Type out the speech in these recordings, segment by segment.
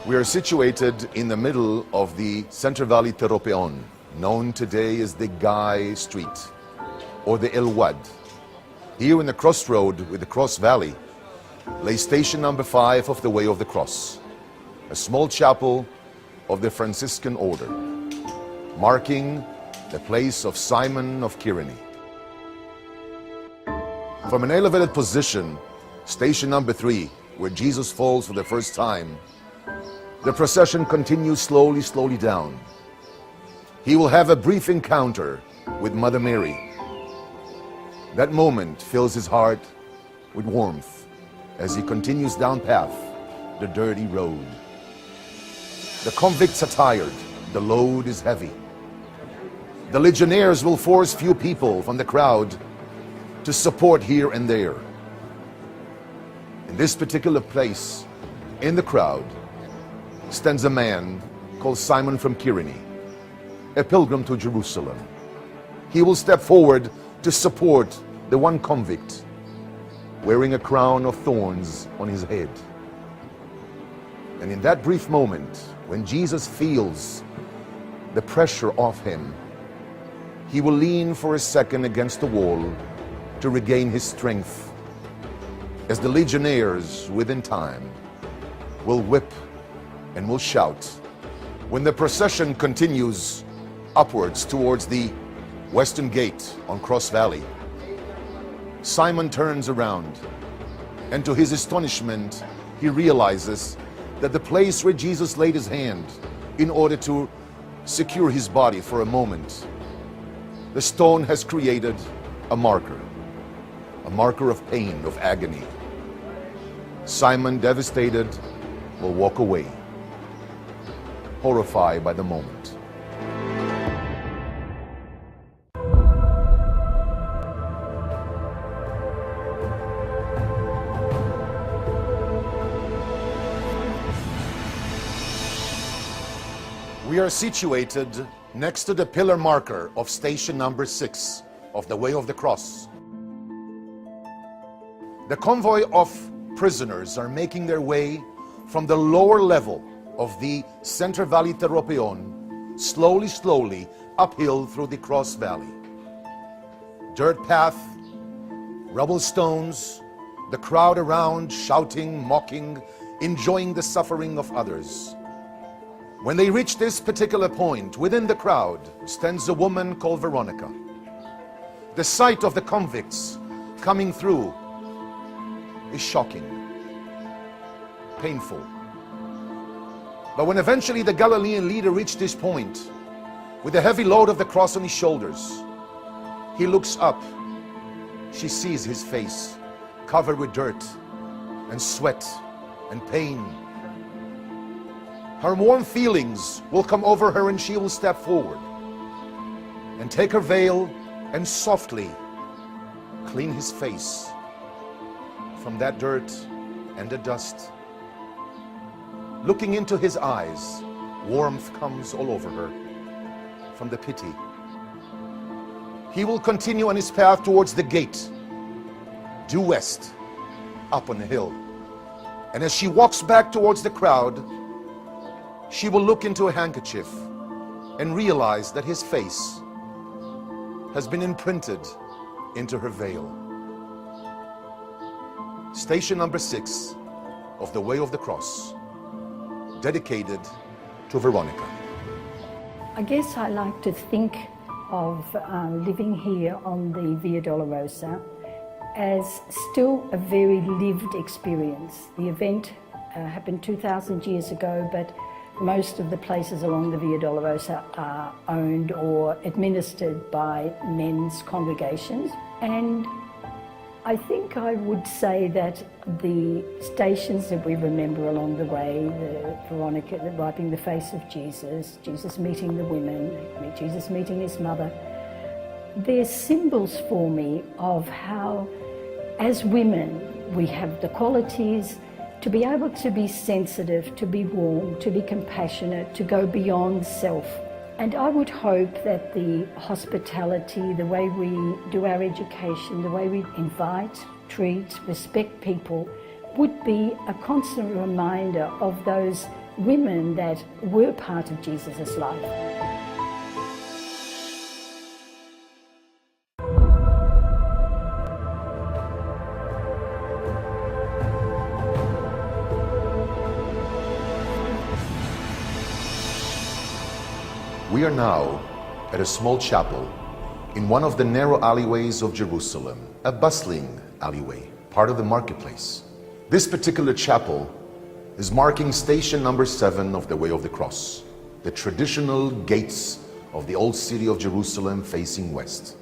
We are situated in the middle of the Center Valley Teropeon, known today as the Guy Street, or the El Wad. Here in the crossroad with the Cross Valley lay station number 5 of the Way of the Cross, a small chapel of the Franciscan order, marking the place of Simon of Cyrene. From an elevated position, station number 3, where Jesus falls for the first time, the procession continues slowly down. He will have a brief encounter with Mother Mary. That moment fills his heart with warmth as he continues down path, the dirty road. The convicts are tired, the load is heavy. The legionnaires will force few people from the crowd to support here and there. In this particular place, in the crowd, stands a man called Simon from Cyrene, a pilgrim to Jerusalem. He will step forward to support the one convict, wearing a crown of thorns on his head. And in that brief moment, when Jesus feels the pressure off him, he will lean for a second against the wall to regain his strength, as the legionnaires within time will whip and will shout. When the procession continues upwards towards the western gate on Cross Valley, Simon turns around, and to his astonishment, he realizes that the place where Jesus laid his hand in order to secure his body for a moment, the stone has created a marker of pain, of agony. Simon, devastated, will walk away, horrified by the moment. We are situated next to the pillar marker of station number 6 of the Way of the Cross. The convoy of prisoners are making their way from the lower level of the Center Valley Teropeon, slowly uphill through the Cross Valley. Dirt path, rubble stones, the crowd around shouting, mocking, enjoying the suffering of others. When they reach this particular point, within the crowd stands a woman called Veronica. The sight of the convicts coming through is shocking, painful. But when eventually the Galilean leader reached this point, with the heavy load of the cross on his shoulders, he looks up. She sees his face covered with dirt and sweat and pain. Her warm feelings will come over her, and she will step forward and take her veil and softly clean his face from that dirt and the dust. Looking into his eyes, warmth comes all over her from the pity. He will continue on his path towards the gate, due west, up on the hill. And as she walks back towards the crowd, she will look into a handkerchief and realize that his face has been imprinted into her veil. Station number 6 of the Way of the Cross, dedicated to Veronica. I guess I like to think of living here on the Via Dolorosa as still a very lived experience. The event happened 2,000 years ago, but most of the places along the Via Dolorosa are owned or administered by men's congregations. And I think I would say that the stations that we remember along the way, the Veronica wiping the face of Jesus, Jesus meeting the women, Jesus meeting his mother, they're symbols for me of how, as women, we have the qualities to be able to be sensitive, to be warm, to be compassionate, to go beyond self. And I would hope that the hospitality, the way we do our education, the way we invite, treat, respect people, would be a constant reminder of those women that were part of Jesus' life. We are now at a small chapel in one of the narrow alleyways of Jerusalem, a bustling alleyway, part of the marketplace. This particular chapel is marking station number 7 of the Way of the Cross, the traditional gates of the old city of Jerusalem facing west.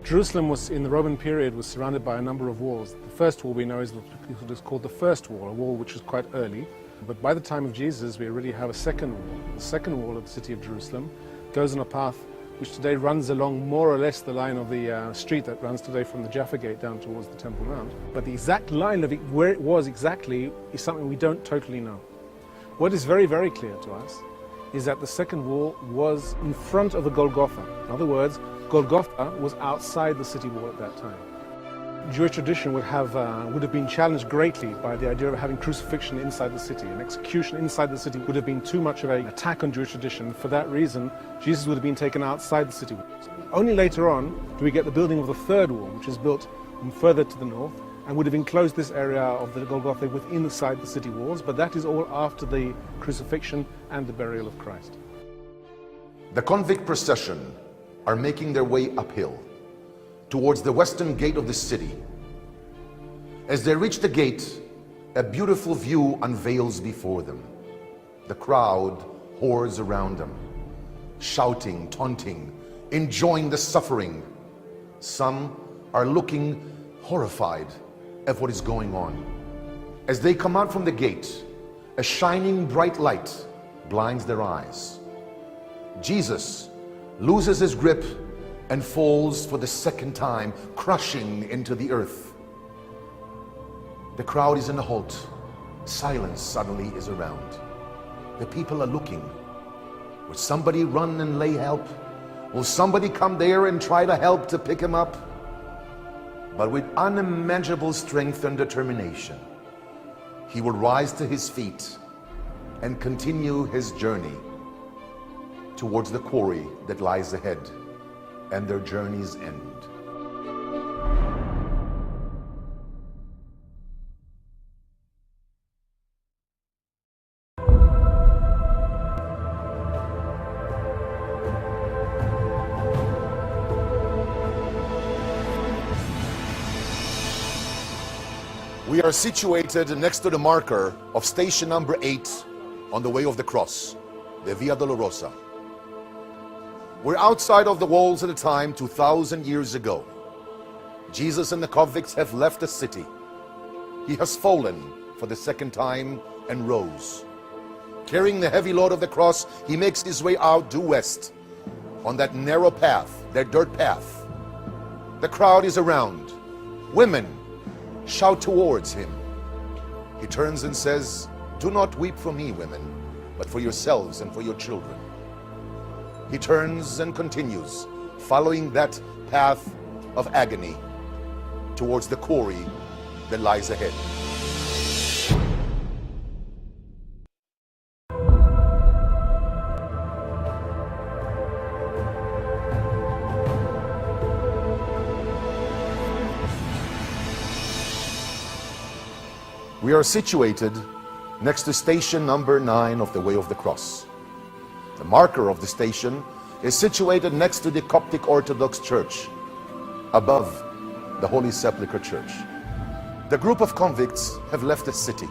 Jerusalem was, in the Roman period, was surrounded by a number of walls. The first wall we know is what is called the First Wall, a wall which is quite early. But by the time of Jesus, we already have a second wall. The second wall of the city of Jerusalem goes on a path which today runs along more or less the line of the street that runs today from the Jaffa Gate down towards the Temple Mount. But the exact line of it, where it was exactly, is something we don't totally know. What is very, very clear to us is that the second wall was in front of the Golgotha. In other words, Golgotha was outside the city wall at that time. Jewish tradition would have been challenged greatly by the idea of having crucifixion inside the city. An execution inside the city would have been too much of an attack on Jewish tradition. For that reason, Jesus would have been taken outside the city. Only later on do we get the building of the third wall, which is built further to the north, and would have enclosed this area of the Golgotha within inside the city walls, but that is all after the crucifixion and the burial of Christ. The convict procession are making their way uphill towards the western gate of the city. As they reach the gate, a beautiful view unveils before them. The crowd pours around them, shouting, taunting, enjoying the suffering. Some are looking horrified at what is going on. As they come out from the gate, a shining bright light blinds their eyes. Jesus loses his grip and falls for the second time, crushing into the earth. The crowd is in a halt. Silence suddenly is around. The people are looking. Will somebody run and lay help? Will somebody come there and try to help to pick him up? But with unimaginable strength and determination, he will rise to his feet and continue his journey towards the quarry that lies ahead and their journey's end. We are situated next to the marker of station number 8 on the Way of the Cross, the Via Dolorosa. We're outside of the walls at a time 2,000 years ago. Jesus and the convicts have left the city. He has fallen for the second time and rose. Carrying the heavy load of the cross, he makes his way out due west on that narrow path, that dirt path. The crowd is around. Women shout towards him. He turns and says, "Do not weep for me, women, but for yourselves and for your children." He turns and continues, following that path of agony towards the quarry that lies ahead. We are situated next to station number 9 of the Way of the Cross. The marker of the station is situated next to the Coptic Orthodox Church, above the Holy Sepulchre Church. The group of convicts have left the city.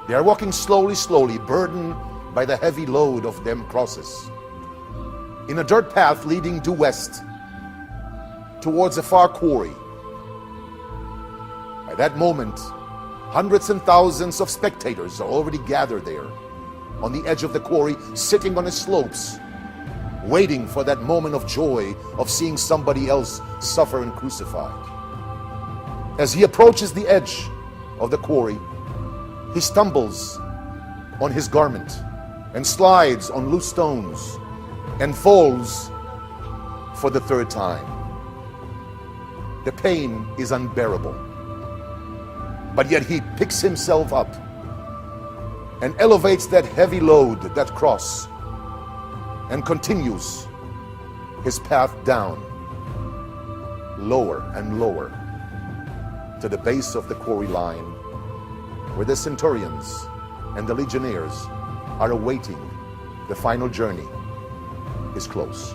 They are walking slowly, burdened by the heavy load of them crosses, in a dirt path leading due west towards a far quarry. By that moment, hundreds and thousands of spectators are already gathered there on the edge of the quarry, sitting on its slopes, waiting for that moment of joy of seeing somebody else suffer and crucified. As he approaches the edge of the quarry, he stumbles on his garment and slides on loose stones and falls for the third time. The pain is unbearable, but yet he picks himself up. and elevates that heavy load, that cross, and continues his path down, lower and lower, to the base of the quarry line, where the centurions and the legionnaires are awaiting the final journey is close.